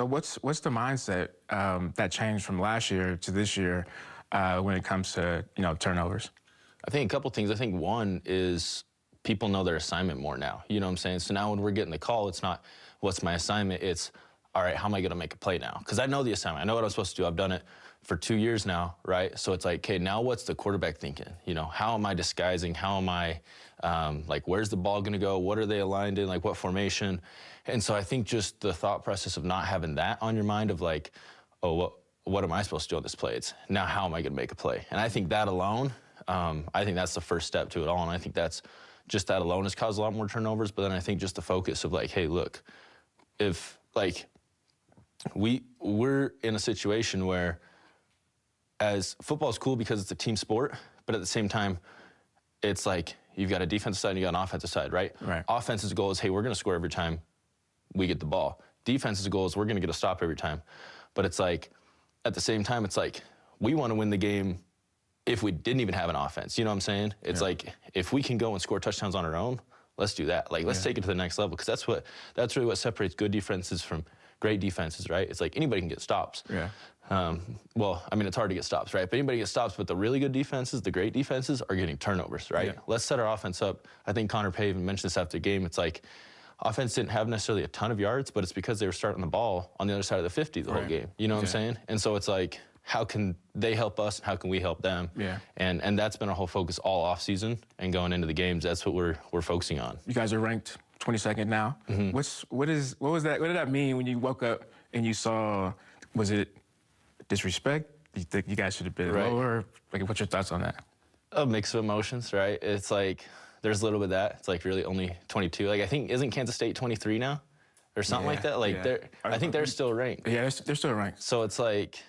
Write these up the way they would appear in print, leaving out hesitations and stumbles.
But what's the mindset that changed from last year to this year when it comes to turnovers? I think a couple things. I think one is people know their assignment more now. You know what I'm saying? So now when we're getting the call, it's not what's my assignment. It's all right, how am I going to make a play now? Because I know the assignment. I know what I'm supposed to do. I've done it for 2 years now, right? So it's like, okay, now what's the quarterback thinking? How am I disguising? How am I, where's the ball going to go? What are they aligned in? Like, what formation? And so I think just the thought process of not having that on your mind of like, oh, what am I supposed to do on this play? It's now how am I going to make a play? And I think that alone, I think that's the first step to it all. And I think that's just that alone has caused a lot more turnovers. But then I think just the focus of like, hey, look, if like we're in a situation where as football is cool because it's a team sport, but at the same time, it's like you've got a defensive side and you got an offensive side, right? Right. Offense's goal is, hey, we're going to score every time we get the ball. Defense's goal is we're going to get a stop every time. But it's like, at the same time, it's like we want to win the game if we didn't even have an offense. You know what I'm saying? It's like if we can go and score touchdowns on our own, let's do that. Like, let's take it to the next level because that's really what separates good defenses from great defenses, right? It's like anybody can get stops. Yeah. Well, I mean, it's hard to get stops, right? But anybody gets stops, but the really good defenses, the great defenses are getting turnovers, right? Yeah. Let's set our offense up. I think Connor Pavin mentioned this after the game. It's like offense didn't have necessarily a ton of yards, but it's because they were starting the ball on the other side of the 50 the whole game. You know what I'm saying? And so it's like, how can they help us? How can we help them? Yeah. And that's been our whole focus all off season and going into the games. That's what we're focusing on. You guys are ranked 22nd now. What was that? What did that mean when you woke up and you saw? Was it disrespect? You think you guys should have been lower? Like, what's your thoughts on that? A mix of emotions, right? It's like there's a little bit of that. It's like really only 22. Like I think isn't Kansas State 23 now, or something like that? Like I think they're still ranked. Yeah, they're still ranked. So it's like,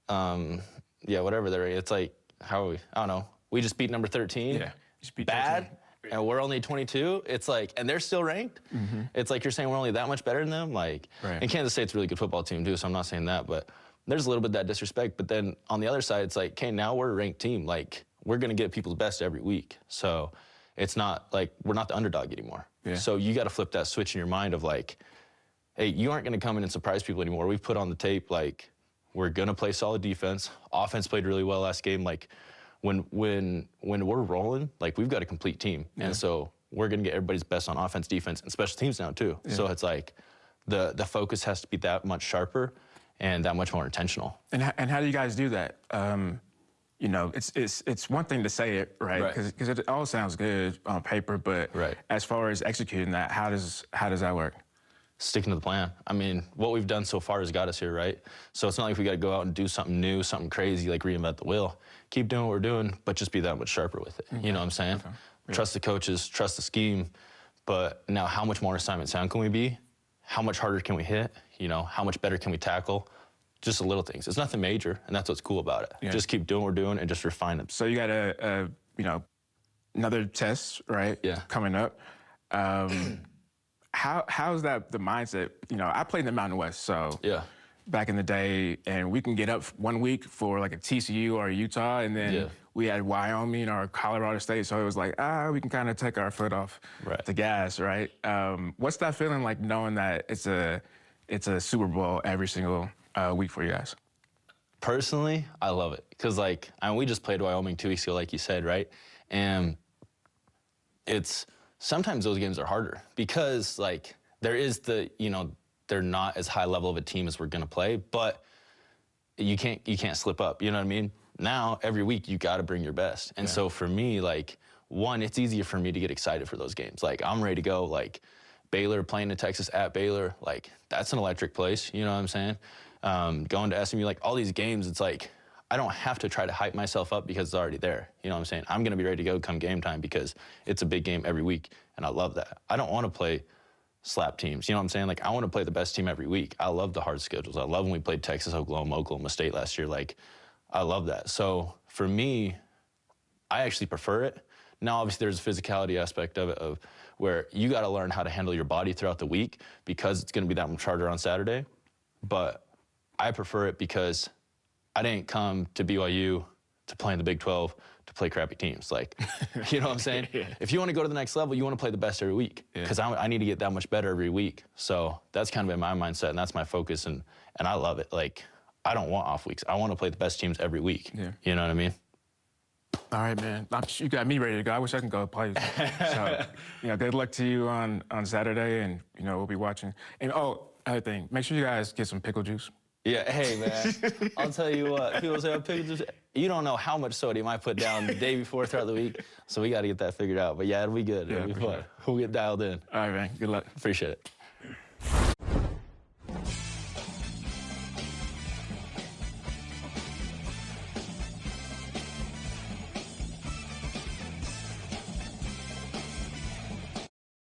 whatever they're ranked. It's like how are we? I don't know. We just beat number 13. Yeah, just beat bad. 13. And we're only 22. It's like, and they're still ranked. It's like you're saying we're only that much better than them. Like, and Kansas State's a really good football team too. So I'm not saying that, but there's a little bit of that disrespect. But then on the other side, it's like, okay, now we're a ranked team. Like we're gonna get people's best every week. So it's not like we're not the underdog anymore. Yeah. So you got to flip that switch in your mind of like, hey, you aren't gonna come in and surprise people anymore. We've put on the tape like we're gonna play solid defense. Offense played really well last game. Like when we're rolling, like we've got a complete team, and so we're gonna get everybody's best on offense, defense, and special teams now too. So it's like the focus has to be that much sharper and that much more intentional. And how do you guys do that? It's one thing to say it, right? Because it all sounds good on paper, but as far as executing that, how does that work? Sticking to the plan. I mean, what we've done so far has got us here, right? So it's not like we got to go out and do something new, something crazy, like reinvent the wheel. Keep doing what we're doing, but just be that much sharper with it. You know what I'm saying? Trust the coaches, trust the scheme, but now how much more assignment sound can we be? How much harder can we hit? How much better can we tackle? Just the little things. It's nothing major, and that's what's cool about it. Just keep doing what we're doing and just refine them. So you got another test, right? Yeah. Coming up. How's that the mindset? I played in the Mountain West, so back in the day, and we can get up 1 week for like a TCU or a Utah, and then we had Wyoming or Colorado State, so it was like, we can kind of take our foot off the gas, right? What's that feeling like knowing that it's a Super Bowl every single week for you guys? Personally, I love it because we just played Wyoming 2 weeks ago, like you said, right? And it's sometimes those games are harder because there is they're not as high level of a team as we're gonna play, but you can't slip up. You know what I mean? Now every week you got to bring your best, and so for me, one, it's easier for me to get excited for those games. I'm ready to go. Baylor playing in Texas at Baylor, that's an electric place. You know what I'm saying? Going to SMU, all these games, it's like I don't have to try to hype myself up because it's already there. You know what I'm saying? I'm going to be ready to go come game time because it's a big game every week, and I love that. I don't want to play slap teams. You know what I'm saying? I want to play the best team every week. I love the hard schedules. I love when we played Texas, Oklahoma State last year. I love that. So for me, I actually prefer it. Now, obviously, there's a physicality aspect of it of where you got to learn how to handle your body throughout the week because it's going to be that much harder on Saturday. But I prefer it because I didn't come to BYU to play in the Big 12 to play crappy teams. Like, you know what I'm saying? If you want to go to the next level, you want to play the best every week because I need to get that much better every week. So that's kind of been my mindset, and that's my focus, and I love it. Like, I don't want off weeks. I want to play the best teams every week. Yeah. You know what I mean? All right, man. You got me ready to go. I wish I could go play. So, good luck to you on Saturday, and, we'll be watching. And, other thing, make sure you guys get some pickle juice. Yeah, hey, man, I'll tell you what, people say, pickle juice, you don't know how much sodium I put down the day before throughout the week, so we got to get that figured out. But, yeah, it'll be good. It'll be fun. Sure. We'll get dialed in. All right, man. Good luck. Appreciate it.